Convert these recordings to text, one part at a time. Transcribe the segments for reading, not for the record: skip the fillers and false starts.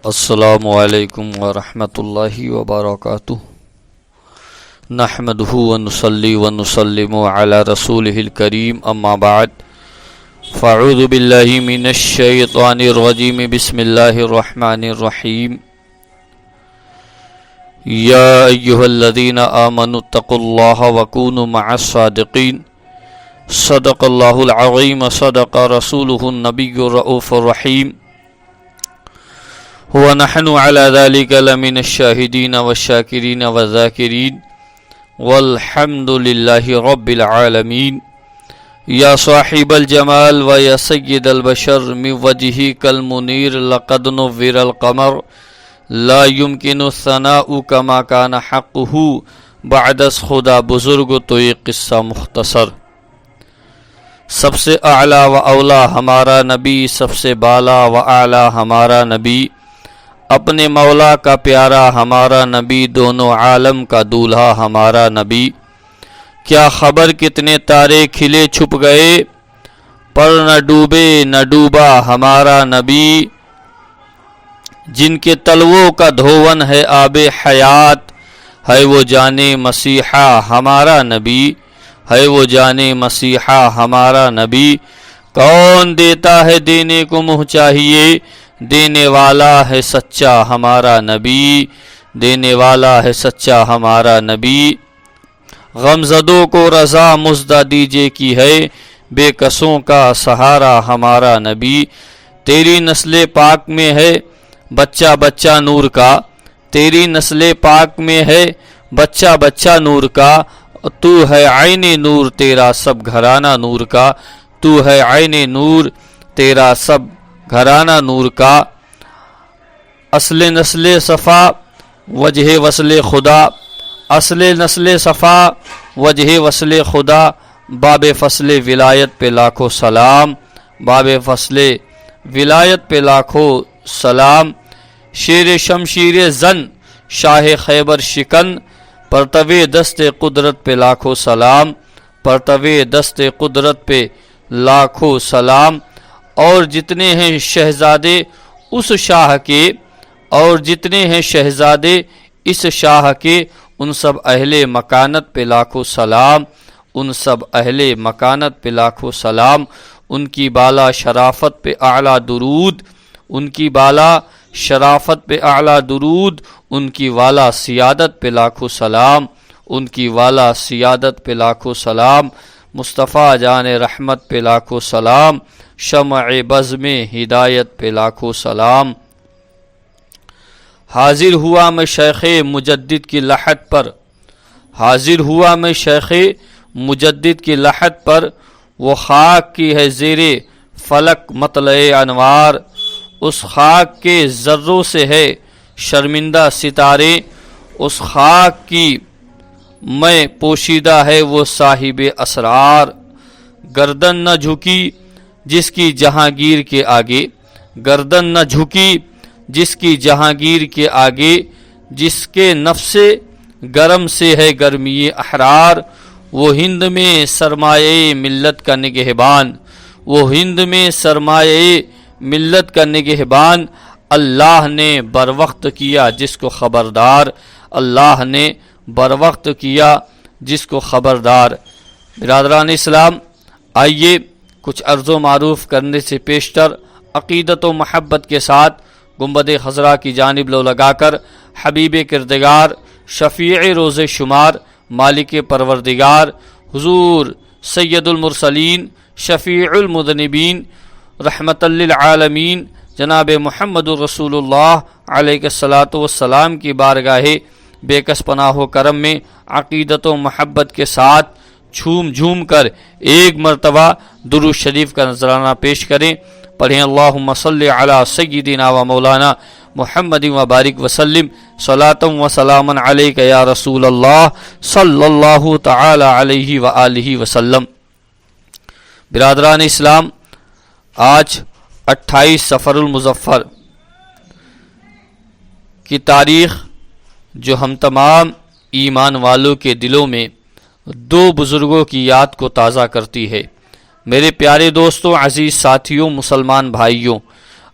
السلام علیکم ورحمۃ اللہ وبرکاتہ نحمدہ ونصلی ونسلم علی رسولہ الکریم اما بعد فاعوذ باللہ من الشیطان الرجیم بسم اللہ الرحمن الرحیم یا ایہا الذین آمنوا اتقوا اللہ وکونوا مع الصادقین صدق اللہ العظیم صدق رسولہ النبی الرؤوف الرحیم ونحن على ذلك لمن الشاهدين والشاكرين والذاكرين والحمد لله رب العالمين يا صاحب الجمال ويا سيد البشر من وجهك المنير لقد نور القمر لا يمكن الثناء كما كان حقه بعد از خدا بزرگ تو یہ قصہ مختصر۔ سب سے اعلیٰ و اولا ہمارا نبی، سب سے بالا و اعلیٰ ہمارا نبی، اپنے مولا کا پیارا ہمارا نبی، دونوں عالم کا دولہا ہمارا نبی۔ کیا خبر کتنے تارے کھلے چھپ گئے، پر نہ ڈوبے نہ ڈوبا ہمارا نبی۔ جن کے تلووں کا دھون ہے آب حیات، ہے وہ جانے مسیحا ہمارا نبی، ہے وہ جانے مسیحا ہمارا نبی۔ کون دیتا ہے دینے کو منہ چاہیے، دینے والا ہے سچا ہمارا نبی، دینے والا ہے سچا ہمارا نبی۔ غمزدوں کو رضا مزدہ دیجے کی ہے، بے کسوں کا سہارا ہمارا نبی۔ تیری نسل پاک میں ہے بچہ بچہ نور کا، تیری نسل پاک میں ہے بچہ بچہ نور کا۔ تو ہے عین نور تیرا سب گھرانہ نور کا، تو ہے عین نور تیرا سب گھرانہ نور کا۔ اصل نسل صفا وجہ وصل خدا، اصل نسل صفا وجہ وصل خدا۔ باب فصل ولایت پہ لاکھوں سلام، باب فصل ولایت پہ لاکھوں سلام۔ شیر شمشیر زن شاہ خیبر شکن، پرتوے دست قدرت پہ لاکھوں سلام، پرتوے دست قدرت پہ لاکھوں سلام۔ اور جتنے ہیں شہزادے اس شاہ کے، اور جتنے ہیں شہزادے اس شاہ کے، ان سب اہل مکانت پہ لاکھوں سلام، ان سب اہل مکانت پہ لاکھوں سلام۔ ان کی بالا شرافت پہ اعلیٰ درود، ان کی بالا شرافت پہ اعلیٰ درود، ان کی والا سیادت پہ لاکھوں سلام، ان کی والا سیادت پہ لاکھوں سلام۔ مصطفیٰ جان رحمت پہ لاکھوں سلام، شمع بزم ہدایت پہ لاکھوں سلام۔ حاضر ہوا میں شیخ مجدد کی لحد پر، حاضر ہوا میں شیخ مجدد کی لحد پر، وہ خاک کی ہے زیر فلک مطلع انوار۔ اس خاک کے ذروں سے ہے شرمندہ ستارے، اس خاک کی میں پوشیدہ ہے وہ صاحب اسرار۔ گردن نہ جھکی جس کی جہانگیر کے آگے، گردن نہ جھکی جس کی جہانگیر کے آگے، جس کے نفس گرم سے ہے گرمی احرار۔ وہ ہند میں سرمایہ ملت کا نگہبان، وہ ہند میں سرمایہ ملت کا نگہبان۔ اللہ نے بر وقت کیا جس کو خبردار، اللہ نے بر وقت کیا جس کو خبردار۔ برادران اسلام، آئیے کچھ عرض و معروف کرنے سے پیشتر عقیدت و محبت کے ساتھ گنبد خضرا کی جانب لو لگا کر حبیب کردگار، شفیع روز شمار، مالک پروردگار، حضور سید المرسلین، شفیع المذنبین، رحمت للعالمین، جناب محمد رسول اللہ علیہ الصلاۃ والسلام کی بارگاہ بے کس پناہ و کرم میں عقیدت و محبت کے ساتھ جھوم جھوم کر ایک مرتبہ درود شریف کا نذرانہ پیش کریں۔ پڑھیں اللہم صلی علی سیدنا و مولانا محمد و بارک وسلم، صلاۃ و سلام علیک یا رسول اللہ صلی اللہ تعالی علیہ وآلہ وسلم۔ برادران اسلام، آج 28 سفر المظفر کی تاریخ جو ہم تمام ایمان والوں کے دلوں میں دو بزرگوں کی یاد کو تازہ کرتی ہے۔ میرے پیارے دوستوں، عزیز ساتھیوں، مسلمان بھائیوں،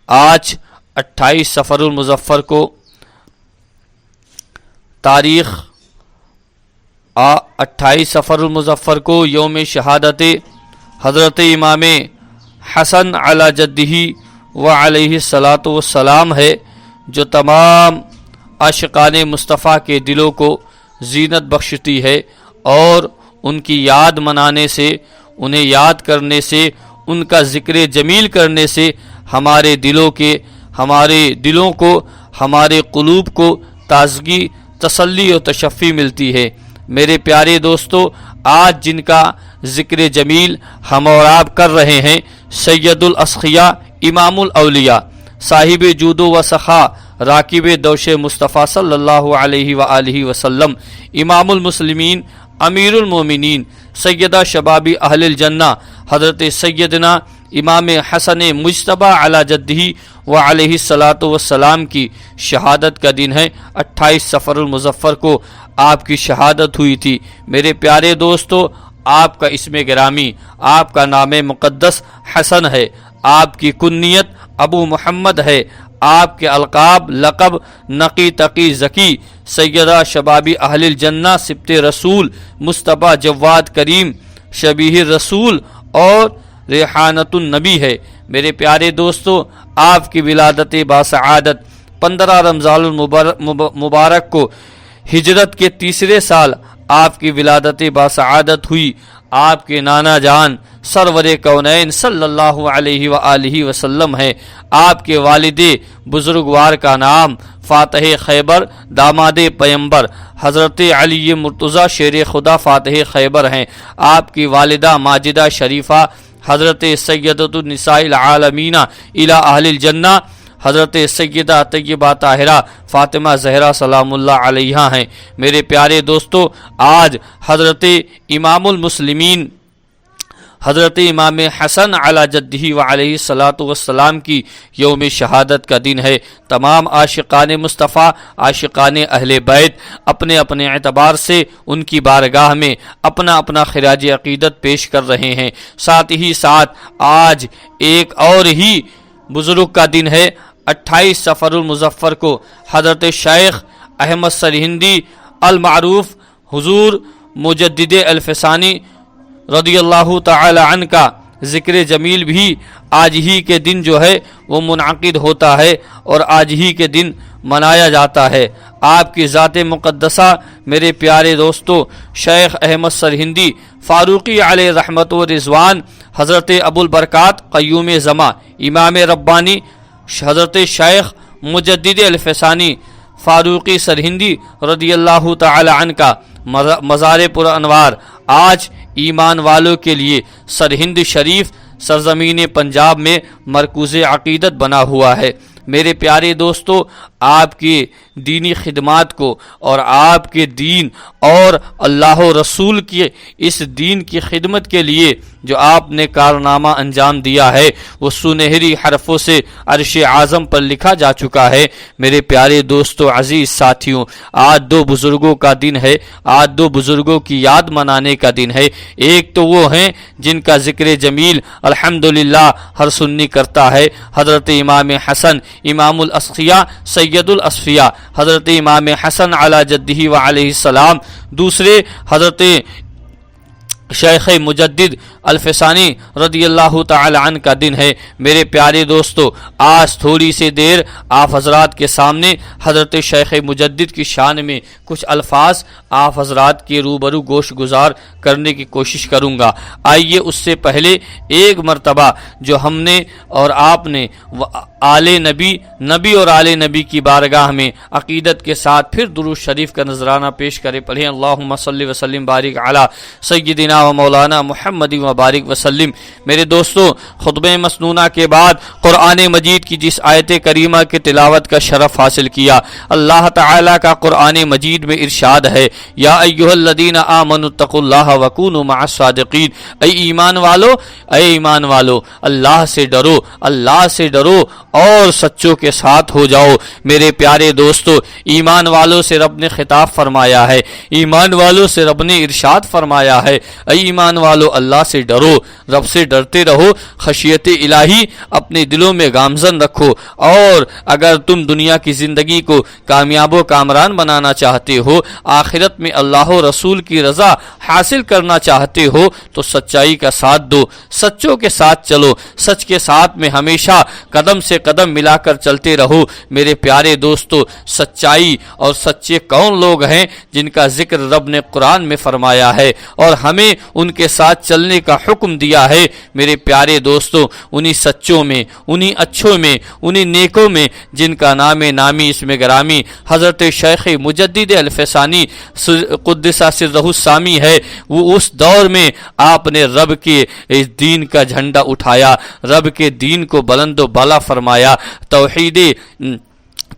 آج 28 سفر المظفر کو تاریخ 28 سفر المظفر کو یوم شہادت حضرت امام حسن علی جدہ و علیہ الصلاۃ والسلام ہے، جو تمام عاشقان مصطفیٰ کے دلوں کو زینت بخشتی ہے، اور ان کی یاد منانے سے، انہیں یاد کرنے سے، ان کا ذکر جمیل کرنے سے ہمارے دلوں کو ہمارے قلوب کو تازگی، تسلی و تشفی ملتی ہے۔ میرے پیارے دوستو، آج جن کا ذکر جمیل ہم اور آپ کر رہے ہیں، سید الاسخیاء، امام الاولیاء، صاحب جود و سخا، راکب دوش مصطفیٰ صلی اللہ علیہ وآلہ وسلم، امام المسلمین، امیر المومنین، سیدہ شباب اہل الجنہ، حضرت سیدنا امام حسن مجتبی علی جدہ و علیہ الصلاۃ والسلام کی شہادت کا دن ہے۔ 28 سفر المظفر کو آپ کی شہادت ہوئی تھی۔ میرے پیارے دوستو، آپ کا اسم گرامی، آپ کا نام مقدس حسن ہے، آپ کی کنیت ابو محمد ہے، آپ کے القاب لقب نقی تقی ذکی، سیدہ شبابی اہل الجنہ، سبط رسول، مصطفیٰ جواد کریم، شبیہ رسول اور ریحانۃ النبی ہے۔ میرے پیارے دوستو، آپ کی ولادت باسعادت 15 رمضان المبارک کو ہجرت کے تیسرے سال آپ کی ولادت باسعادت ہوئی۔ آپ کے نانا جان سرور کونین صلی اللہ علیہ وآلہ وسلم ہے۔ آپ کے والد بزرگوار کا نام فاتح خیبر، داماد پیمبر حضرت علی مرتضیٰ شیر خدا فاتح خیبر ہیں۔ آپ کی والدہ ماجدہ شریفہ حضرت سیدۃ النساء العالمین الی اہل الجنہ حضرت سیدہ طیبہ طاہرہ فاطمہ زہرا سلام اللہ علیہا ہیں۔ میرے پیارے دوستو، آج حضرت امام المسلمین حضرت امام حسن علی جدہ و علیہ الصلاۃ والسلام کی یوم شہادت کا دن ہے۔ تمام عاشقان مصطفیٰ، عاشقان اہل بیت اپنے اپنے اعتبار سے ان کی بارگاہ میں اپنا اپنا خراج عقیدت پیش کر رہے ہیں۔ ساتھ ہی ساتھ آج ایک اور ہی بزرگ کا دن ہے۔ 28 سفر المظفر کو حضرت شیخ احمد سرہندی المعروف حضور مجدد الفسانی رضی اللہ تعالی عنہ کا ذکر جمیل بھی آج ہی کے دن جو ہے وہ منعقد ہوتا ہے اور آج ہی کے دن منایا جاتا ہے۔ آپ کی ذات مقدسہ میرے پیارے دوستو، شیخ احمد سرہندی فاروقی علیہ رحمت و رضوان، حضرت ابو البرکات قیوم زمان، امام ربانی حضرت شیخ مجدد الفسانی فاروقی سرہندی رضی اللہ تعالی عنہ کا مزار پر انوار آج ایمان والوں کے لیے سرہند شریف سرزمین پنجاب میں مرکوز عقیدت بنا ہوا ہے۔ میرے پیارے دوستو، آپ کی دینی خدمات کو اور آپ کے دین اور اللہ و رسول کی اس دین کی خدمت کے لیے جو آپ نے کارنامہ انجام دیا ہے وہ سنہری حرفوں سے عرش اعظم پر لکھا جا چکا ہے۔ میرے پیارے دوستو، عزیز ساتھیوں، آج دو بزرگوں کا دن ہے، آج دو بزرگوں کی یاد منانے کا دن ہے۔ ایک تو وہ ہیں جن کا ذکر جمیل الحمدللہ ہر سنی کرتا ہے، حضرت امام حسن امام الاسخیاء سید الاصفیاء حضرت امام حسن علی جدہ و علیہ السلام۔ دوسرے حضرت شیخ مجدد الفسانی رضی اللہ تعالی عنہ کا دن ہے۔ میرے پیارے دوستو، آج تھوڑی سی دیر آپ حضرات کے سامنے حضرت شیخ مجدد کی شان میں کچھ الفاظ آپ حضرات کے روبرو گوش گزار کرنے کی کوشش کروں گا۔ آئیے اس سے پہلے ایک مرتبہ جو ہم نے اور آپ نے آل نبی اور آل نبی کی بارگاہ میں عقیدت کے ساتھ پھر درود شریف کا نذرانہ پیش کرے، پڑھیں اللہم صلی وسلم بارک علی سیدنا و مولانا محمد و بارک وسلم۔ میرے دوستو، خطبہ مسنونہ کے بعد قرآن مجید کی جس آیت کریمہ کے تلاوت کا شرف حاصل کیا، اللہ تعالیٰ کا قرآن مجید میں ارشاد ہے، یا ایھا الذین آمنوا اتقوا اللہ وکونوا مع الصادقین، اے ایمان والو اللہ سے ڈرو، اللہ سے ڈرو اور سچوں کے ساتھ ہو جاؤ۔ میرے پیارے دوستو، ایمان والوں سے رب نے خطاب فرمایا ہے، ایمان والوں سے رب نے ارشاد فرمایا ہے، اے ایمان والو اللہ سے ڈرو، رب سے ڈرتے رہو، خشیت الہی اپنے دلوں میں گامزن رکھو، اور اگر تم دنیا کی زندگی کو کامیاب و کامران بنانا چاہتے ہو، آخرت میں اللہ و رسول کی رضا حاصل کرنا چاہتے ہو، تو سچائی کا ساتھ دو، سچوں کے ساتھ چلو، سچ کے ساتھ میں ہمیشہ قدم سے قدم ملا کر چلتے رہو۔ میرے پیارے دوستو، سچائی اور سچے کون لوگ ہیں جن کا ذکر رب نے قرآن میں فرمایا ہے اور ہمیں ان کے ساتھ چلنے کا حکم دیا ہے۔ میرے پیارے دوستو، انہی سچوں میں، انہی اچھوں میں، انہی نیکوں میں جن کا نام نامی اسم گرامی حضرت شیخ مجدد الفسانی قدس سرہ السامی ہے، وہ اس دور میں آپ نے رب کے دین کا جھنڈا اٹھایا، رب کے دین کو بلند و بالا فرمایا،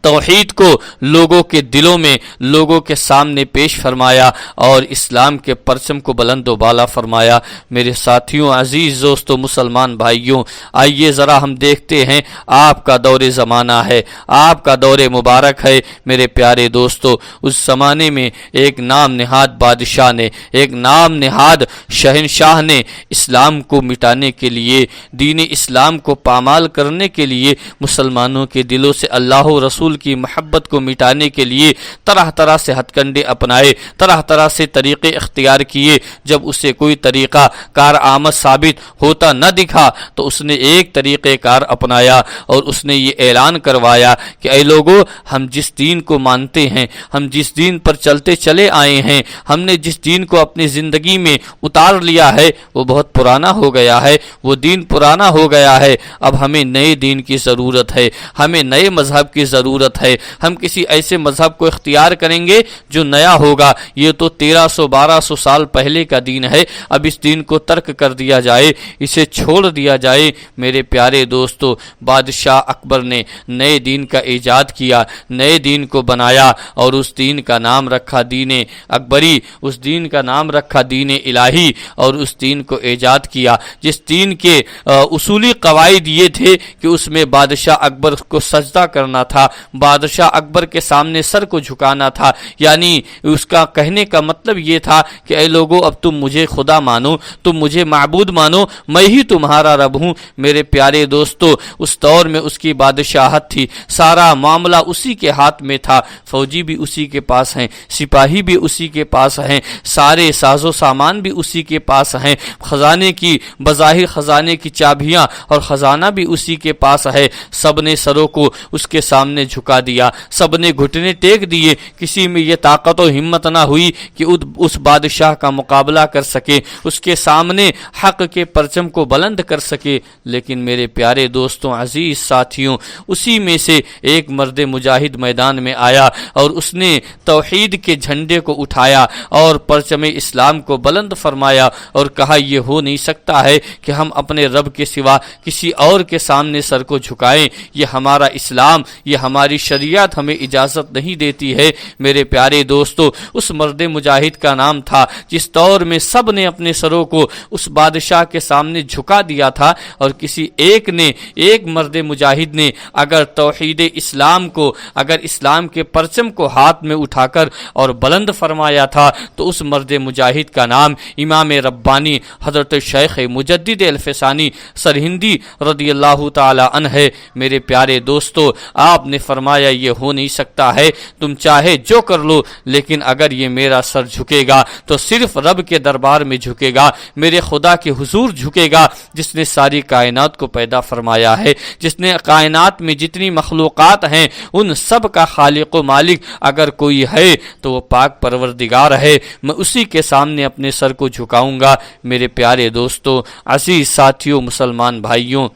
توحید کو لوگوں کے دلوں میں، لوگوں کے سامنے پیش فرمایا اور اسلام کے پرچم کو بلند و بالا فرمایا۔ میرے ساتھیوں، عزیز دوستوں، مسلمان بھائیوں، آئیے ذرا ہم دیکھتے ہیں، آپ کا دور زمانہ ہے، آپ کا دور مبارک ہے۔ میرے پیارے دوستوں، اس زمانے میں ایک نام نہاد بادشاہ نے، ایک نام نہاد شہنشاہ نے اسلام کو مٹانے کے لیے، دین اسلام کو پامال کرنے کے لیے، مسلمانوں کے دلوں سے اللہ و رسول کی محبت کو مٹانے کے لیے طرح طرح سے ہتھ کنڈے اپنائے، طرح طرح سے طریقے اختیار کیے۔ جب اسے کوئی طریقہ کار آمد ثابت ہوتا نہ دکھا تو اس نے ایک طریقہ کار اپنایا اور اس نے یہ اعلان کروایا کہ اے لوگو، ہم جس دین کو مانتے ہیں، ہم جس دین پر چلتے چلے آئے ہیں، ہم نے جس دین کو اپنی زندگی میں اتار لیا ہے، وہ بہت پرانا ہو گیا ہے، وہ دین پرانا ہو گیا ہے، اب ہمیں نئے دین کی ضرورت ہے، ہمیں نئے مذہب کی ضرورت ہے۔ ہم کسی ایسے مذہب کو اختیار کریں گے جو نیا ہوگا۔ یہ تو 1300-1200 سال پہلے کا دین ہے، اب اس دین کو ترک کر دیا جائے، اسے چھوڑ دیا جائے۔ میرے پیارے دوستو، بادشاہ اکبر نے نئے دین کا ایجاد کیا، نئے دین کو بنایا اور اس دین کا نام رکھا دین اکبری، اس دین کا نام رکھا دین الہی، اور اس دین کو ایجاد کیا جس دین کے اصولی قواعد یہ تھے کہ اس میں بادشاہ اکبر کو سجدہ کرنا تھا، بادشاہ اکبر کے سامنے سر کو جھکانا تھا، یعنی اس کا کہنے کا مطلب یہ تھا کہ اے لوگو، اب تم مجھے خدا مانو، تم مجھے معبود مانو، میں ہی تمہارا رب ہوں۔ میرے پیارے دوستو، اس دور میں اس کی بادشاہت تھی، سارا معاملہ اسی کے ہاتھ میں تھا، فوجی بھی اسی کے پاس ہیں، سپاہی بھی اسی کے پاس ہیں، سارے ساز و سامان بھی اسی کے پاس ہیں، خزانے کی بظاہر خزانے کی چابیاں اور خزانہ بھی اسی کے پاس ہے۔ سب نے سروں کو اس کے سامنے جھکا دیا، سب نے گھٹنے ٹیک دیے، کسی میں یہ طاقت و ہمت نہ ہوئی کہ اس بادشاہ کا مقابلہ کر سکے، اس کے سامنے حق کے پرچم کو بلند کر سکے۔ لیکن میرے پیارے دوستوں، عزیز ساتھیوں، اسی میں سے ایک مرد مجاہد میدان میں آیا اور اس نے توحید کے جھنڈے کو اٹھایا اور پرچم اسلام کو بلند فرمایا اور کہا، یہ ہو نہیں سکتا ہے کہ ہم اپنے رب کے سوا کسی اور کے سامنے سر کو جھکائیں، یہ ہمارا اسلام، یہ ہماری شریعت ہمیں اجازت نہیں دیتی ہے۔ میرے پیارے دوستو، اس مرد مجاہد کا نام تھا جس دور میں سب نے اپنے سروں کو اس بادشاہ کے سامنے جھکا دیا تھا، اور کسی ایک مرد مجاہد نے اگر توحید اسلام کو، اگر اسلام کے پرچم کو ہاتھ میں اٹھا کر اور بلند فرمایا تھا تو اس مرد مجاہد کا نام امام ربانی حضرت شیخ مجدد الفسانی سرہندی رضی اللہ تعالی عنہ ہے۔ میرے پیارے دوستو، آپ نے فرمایا، یہ ہو نہیں سکتا ہے، تم چاہے جو کر لو، لیکن اگر یہ میرا سر جھکے گا تو صرف رب کے دربار میں جھکے گا، میرے خدا کے حضور جھکے گا جس نے ساری کائنات کو پیدا فرمایا ہے، جس نے کائنات میں جتنی مخلوقات ہیں ان سب کا خالق و مالک اگر کوئی ہے تو وہ پاک پروردگار ہے، میں اسی کے سامنے اپنے سر کو جھکاؤں گا۔ میرے پیارے دوستو، عزیز ساتھیوں، مسلمان بھائیوں،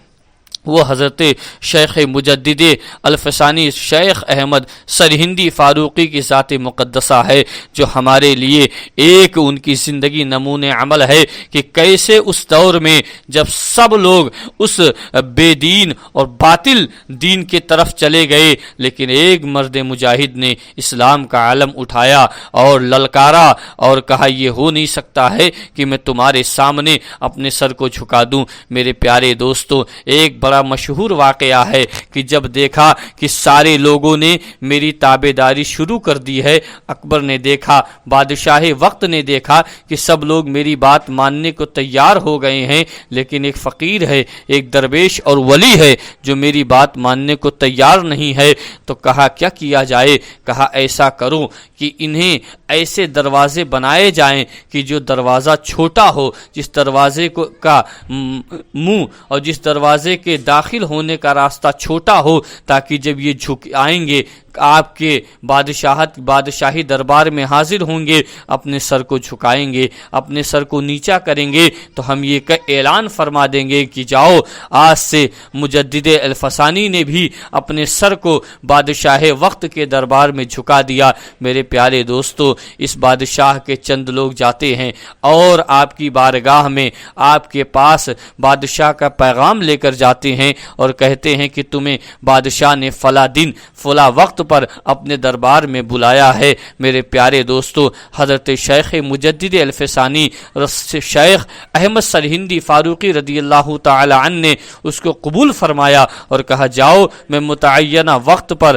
وہ حضرت شیخ مجدد الفسانی شیخ احمد سرہندی فاروقی کی ذات مقدسہ ہے، جو ہمارے لیے ایک ان کی زندگی نمونہ عمل ہے کہ کیسے اس دور میں جب سب لوگ اس بے دین اور باطل دین کی طرف چلے گئے، لیکن ایک مرد مجاہد نے اسلام کا علم اٹھایا اور للکارا اور کہا، یہ ہو نہیں سکتا ہے کہ میں تمہارے سامنے اپنے سر کو جھکا دوں۔ میرے پیارے دوستو، ایک بڑا بڑا مشہور واقعہ ہے کہ جب دیکھا کہ سارے لوگوں نے میری تابعداری شروع کر دی ہے، اکبر نے دیکھا، بادشاہ وقت نے دیکھا کہ سب لوگ میری بات ماننے کو تیار ہو گئے ہیں، لیکن ایک فقیر ہے، ایک درویش اور ولی ہے جو میری بات ماننے کو تیار نہیں ہے، تو کہا کیا کیا جائے؟ کہا ایسا کرو کہ انہیں ایسے دروازے بنائے جائیں کہ جو دروازہ چھوٹا ہو، جس دروازے کا منہ اور جس دروازے کے داخل ہونے کا راستہ چھوٹا ہو، تاکہ جب یہ جھک آئیں گے آپ کے بادشاہی دربار میں حاضر ہوں گے، اپنے سر کو جھکائیں گے، اپنے سر کو نیچا کریں گے، تو ہم یہ اعلان فرما دیں گے کہ جاؤ، آج سے مجدد الفسانی نے بھی اپنے سر کو بادشاہ وقت کے دربار میں جھکا دیا۔ میرے پیارے دوستو، اس بادشاہ کے چند لوگ جاتے ہیں اور آپ کی بارگاہ میں آپ کے پاس بادشاہ کا پیغام لے کر جاتے ہیں اور کہتے ہیں کہ تمہیں بادشاہ نے فلاں دن فلاں وقت پر اپنے دربار میں بلایا ہے۔ میرے پیارے دوستو، حضرت شیخ مجدد الفسانی شیخ احمد سرہندی فاروقی رضی اللہ تعالی عنہ نے اس کو قبول فرمایا اور کہا جاؤ، میں متعینہ وقت پر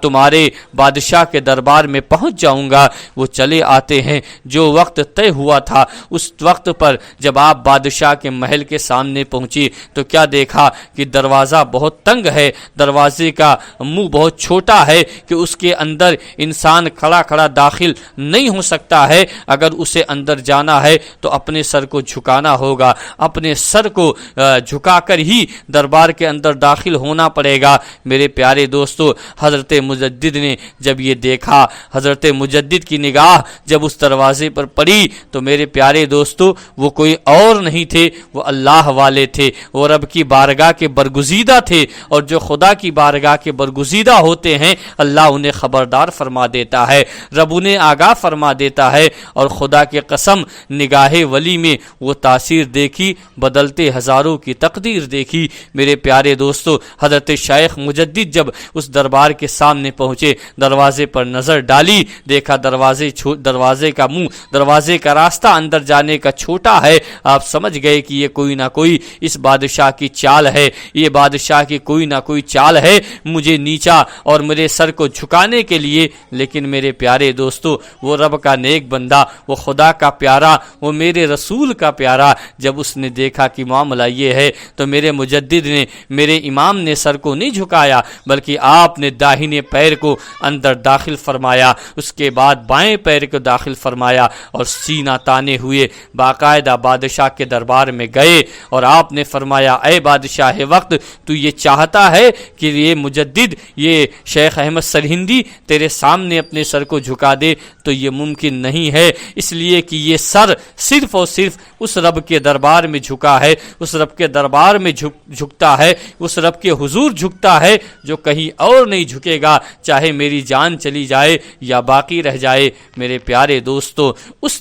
تمہارے بادشاہ کے دربار میں پہنچ جاؤں گا۔ وہ چلے آتے ہیں، جو وقت طے ہوا تھا اس وقت پر جب آپ بادشاہ کے محل کے سامنے پہنچی تو کیا دیکھا کہ دروازہ بہت تنگ ہے، دروازے کا منہ بہت چھوٹا ہے کہ اس کے اندر انسان کھڑا کھڑا داخل نہیں ہو سکتا ہے۔ اگر اسے اندر جانا ہے تو اپنے سر کو جھکانا ہوگا، اپنے سر کو جھکا کر ہی دربار کے اندر داخل ہونا پڑے گا۔ میرے پیارے دوستو، حضرت مجدد نے جب یہ دیکھا، حضرت مجدد کی نگاہ جب اس دروازے پر پڑی تو میرے پیارے دوستو وہ کوئی اور نہیں تھے، وہ اللہ والے تھے، وہ رب کی بارگاہ کے برگزیدہ تھے، اور جو خدا کی بارگاہ کے برگزیدہ ہوتے ہیں اللہ انہیں خبردار فرما دیتا ہے، رب انہیں آگاہ فرما دیتا ہے۔ اور خدا کی قسم، نگاہ ولی میں وہ تاثیر دیکھی، بدلتے ہزاروں کی تقدیر دیکھی۔ میرے پیارے دوستو، حضرت شیخ مجدد جب اس دربار کے سامنے پہنچے، دروازے پر نظر ڈالی، دیکھا دروازے کا منہ، دروازے کا راستہ اندر جانے کا چھوٹا ہے۔ آپ سمجھ گئے کہ یہ کوئی نہ کوئی اس بادشاہ کی چال ہے، یہ بادشاہ کی کوئی نہ کوئی چال ہے مجھے نیچا اور میرے سر کو جھکانے کے لیے۔ لیکن میرے پیارے دوستو، وہ رب کا نیک بندہ، وہ خدا کا پیارا، وہ میرے رسول کا پیارا، جب اس نے دیکھا کہ معاملہ یہ ہے تو میرے مجدد نے، میرے امام نے سر کو نہیں جھکایا، بلکہ آپ نے داہنے پیر کو اندر داخل فرمایا، اس کے بعد بائیں پیر کو داخل فرمایا اور سینہ تانے ہوئے باقاعدہ بادشاہ کے دربار میں گئے اور آپ نے فرمایا اے بادشاہ وقت، تو یہ چاہتا ہے کہ یہ مجدد، یہ شیخ احمد سرہندی تیرے سامنے اپنے سر کو جھکا دے؟ تو یہ ممکن نہیں ہے، اس لیے کہ یہ سر صرف اور صرف اس رب کے دربار میں جھکا ہے، اس رب کے دربار میں جھکتا ہے، اس رب کے حضور جھکتا ہے جو کہیں اور نہیں جھکے گا، چاہے میری جان چلی جائے یا باقی رہ جائے۔ میرے پیارے دوستو، اس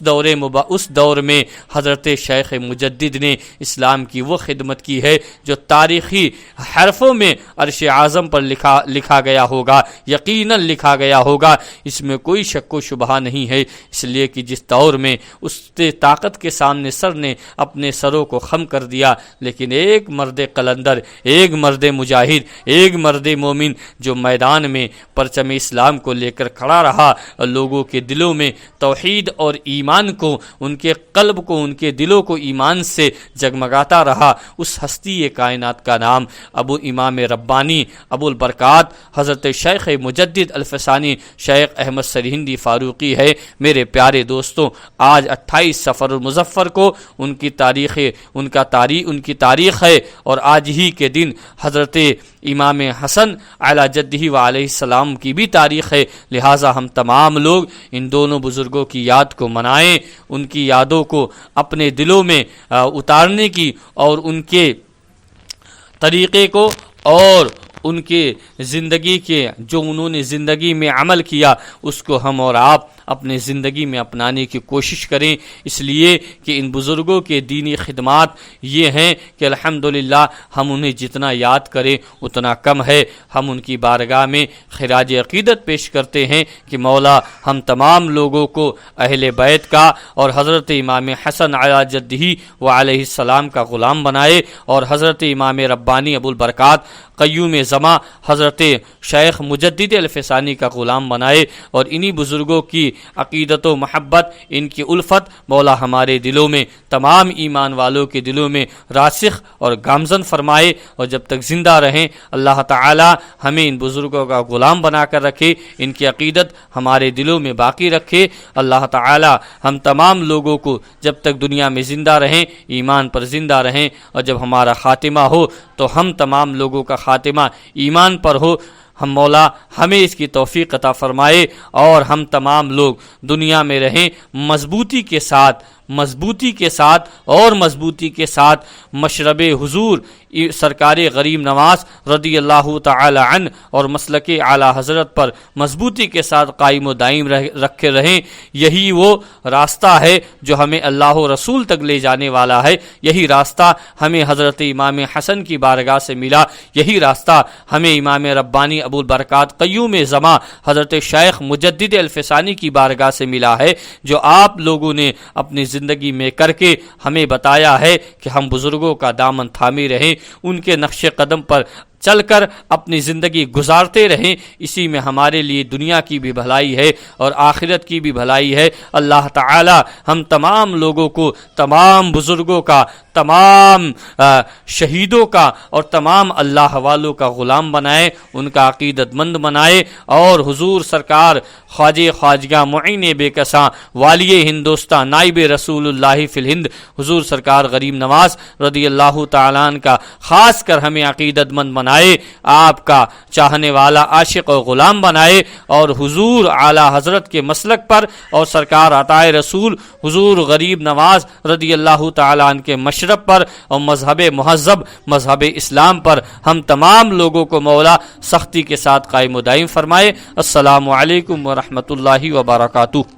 دور میں حضرت شیخ مجدد نے اسلام کی وہ خدمت کی ہے جو تاریخی حرفوں میں عرش اعظم پر لکھا گیا ہوگا، یقیناً لکھا گیا ہوگا، اس میں کوئی شک و شبہ نہیں ہے۔ اس لیے کہ جس دور میں اس طاقت کے سامنے سر نے اپنے سروں کو خم کر دیا، لیکن ایک مرد قلندر، ایک مرد مجاہد، ایک مرد مومن جو میدان میں پرچم اسلام کو لے کر کھڑا رہا اور لوگوں کے دلوں میں توحید اور ایمان کو، ان کے قلب کو، ان کے دلوں کو ایمان سے جگمگاتا رہا، اس ہستی کائنات کا نام ابو امام ربانی، ابو البرکات حضرت شیخ مجدد الفسانی شیخ احمد سرہندی فاروقی ہے۔ میرے پیارے دوستوں، آج 28 صفر المظفر کو ان کی تاریخ ہے، اور آج ہی کے دن حضرت امام حسن علی جدہ و علیہ السلام کی بھی تاریخ ہے، لہٰذا ہم تمام لوگ ان دونوں بزرگوں کی یاد کو منائیں، ان کی یادوں کو اپنے دلوں میں اتارنے کی، اور ان کے طریقے کو اور ان کے زندگی کے جو انہوں نے زندگی میں عمل کیا اس کو ہم اور آپ اپنے زندگی میں اپنانے کی کوشش کریں، اس لیے کہ ان بزرگوں کے دینی خدمات یہ ہیں کہ الحمدللہ ہم انہیں جتنا یاد کریں اتنا کم ہے۔ ہم ان کی بارگاہ میں خراج عقیدت پیش کرتے ہیں کہ مولا ہم تمام لوگوں کو اہل بیت کا اور حضرت امام حسن علی جدہ و علیہ السلام کا غلام بنائے، اور حضرت امام ربانی ابو البرکات قیوم زماں حضرت شیخ مجدد الفسانی کا غلام بنائے، اور انہی بزرگوں کی عقیدت و محبت، ان کی الفت مولا ہمارے دلوں میں، تمام ایمان والوں کے دلوں میں راسخ اور گامزن فرمائے، اور جب تک زندہ رہیں اللہ تعالی ہمیں ان بزرگوں کا غلام بنا کر رکھے، ان کی عقیدت ہمارے دلوں میں باقی رکھے۔ اللہ تعالی ہم تمام لوگوں کو جب تک دنیا میں زندہ رہیں ایمان پر زندہ رہیں، اور جب ہمارا خاتمہ ہو تو ہم تمام لوگوں کا خاتمہ ایمان پر ہو۔ ہم مولا ہمیں اس کی توفیق عطا فرمائے، اور ہم تمام لوگ دنیا میں رہیں مضبوطی کے ساتھ اور مضبوطی کے ساتھ مشرب حضور سرکار غریب نواز رضی اللہ تعالی عنہ اور مسلک اعلی حضرت پر مضبوطی کے ساتھ قائم و دائم رکھے رہیں۔ یہی وہ راستہ ہے جو ہمیں اللہ و رسول تک لے جانے والا ہے، یہی راستہ ہمیں حضرت امام حسن کی بارگاہ سے ملا، یہی راستہ ہمیں امام ربانی ابو البرکات قیوم زماں حضرت شیخ مجدد الفسانی کی بارگاہ سے ملا ہے، جو آپ لوگوں نے اپنی زندگی میں کر کے ہمیں بتایا ہے کہ ہم بزرگوں کا دامن تھامے رہیں، ان کے نقش قدم پر چل کر اپنی زندگی گزارتے رہیں۔ اسی میں ہمارے لیے دنیا کی بھی بھلائی ہے اور آخرت کی بھی بھلائی ہے۔ اللہ تعالی ہم تمام لوگوں کو، تمام بزرگوں کا، تمام شہیدوں کا اور تمام اللہ والوں کا غلام بنائے، ان کا عقیدت مند بنائے، اور حضور سرکار خواجہ خواجگاہ معین بے کساں والی ہندوستان نائب رسول اللہ فی الہند حضور سرکار غریب نواز رضی اللہ تعالیٰ عنہ کا خاص کر ہمیں عقیدت مند بنائے، آپ کا چاہنے والا عاشق و غلام بنائے، اور حضور اعلی حضرت کے مسلک پر اور سرکار عطائے رسول حضور غریب نواز رضی اللہ تعالیٰ عنہ کے مشرب پر اور مذہب مہذب مذہب اسلام پر ہم تمام لوگوں کو مولا سختی کے ساتھ قائم و دائم فرمائے۔ السلام علیکم ورحمۃ اللہ وبرکاتہ۔